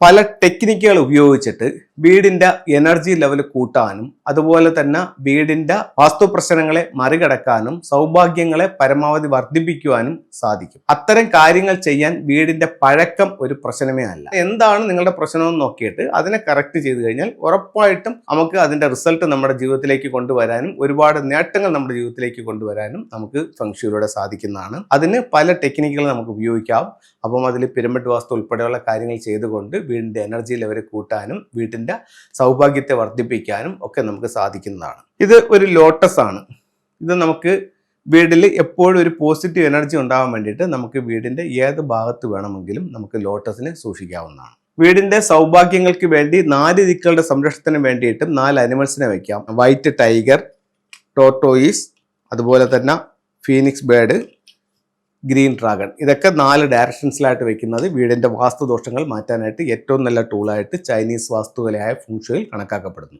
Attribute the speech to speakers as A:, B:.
A: പല ടെക്നിക്കുകൾ ഉപയോഗിച്ചിട്ട് വീടിന്റെ എനർജി ലെവൽ കൂട്ടാനും അതുപോലെ തന്നെ വീടിന്റെ വാസ്തു പ്രശ്നങ്ങളെ മറികടക്കാനും സൗഭാഗ്യങ്ങളെ പരമാവധി വർദ്ധിപ്പിക്കുവാനും സാധിക്കും. അത്തരം കാര്യങ്ങൾ ചെയ്യാൻ വീടിന്റെ പഴക്കം ഒരു പ്രശ്നമേ അല്ല. എന്താണ് നിങ്ങളുടെ പ്രശ്നമെന്ന് നോക്കിയിട്ട് അതിനെ കറക്റ്റ് ചെയ്തു കഴിഞ്ഞാൽ ഉറപ്പായിട്ടും നമുക്ക് അതിന്റെ റിസൾട്ട് നമ്മുടെ ജീവിതത്തിലേക്ക് കൊണ്ടുവരാനും ഒരുപാട് നേട്ടങ്ങൾ നമ്മുടെ ജീവിതത്തിലേക്ക് കൊണ്ടുവരാനും നമുക്ക് ഫെങ്ഷുയിലൂടെ സാധിക്കുന്നതാണ്. അതിന് പല ടെക്നിക്കുകൾ നമുക്ക് ഉപയോഗിക്കാം. അപ്പം അതിൽ പിരമിഡ് വാസ്തു ഉൾപ്പെടെയുള്ള കാര്യങ്ങൾ ചെയ്തുകൊണ്ട് വീടിന്റെ എനർജി ലെവൽ കൂട്ടാനും വീടിന്റെ സൗഭാഗ്യത്തെ വർദ്ധിപ്പിക്കാനും ഒക്കെ നമുക്ക് സാധിക്കുന്നതാണ്. ഇത് ഒരു ലോട്ടസ് ആണ്. ഇത് നമുക്ക് വീട്ടിൽ എപ്പോഴും ഒരു പോസിറ്റീവ് എനർജി ഉണ്ടാകാൻ വേണ്ടിയിട്ട് നമുക്ക് വീടിന്റെ ഏത് ഭാഗത്ത് വേണമെങ്കിലും നമുക്ക് ലോട്ടസിനെ സൂക്ഷിക്കാവുന്നതാണ്. വീടിന്റെ സൗഭാഗ്യങ്ങൾക്ക് വേണ്ടി 4 ദിക്കുകളുടെ സംരക്ഷണത്തിന് വേണ്ടിയിട്ടും 4 അനിമൽസിനെ വയ്ക്കാം. വൈറ്റ് ടൈഗർ, ടോർട്ടോയിസ്, അതുപോലെ തന്നെ ഫീനിക്സ് ബേർഡ്, ഗ്രീൻ ഡ്രാഗൺ. ഇതൊക്കെ 4 ഡയറക്ഷൻസിലായിട്ട് വെക്കുന്നത് വീടിന്റെ വാസ്തുദോഷങ്ങൾ മാറ്റാനായിട്ട് ഏറ്റവും നല്ല ടൂളായിട്ട് ചൈനീസ് വാസ്തുകലയായ ഫെങ്ഷുയിൽ കണക്കാക്കപ്പെടുന്നു.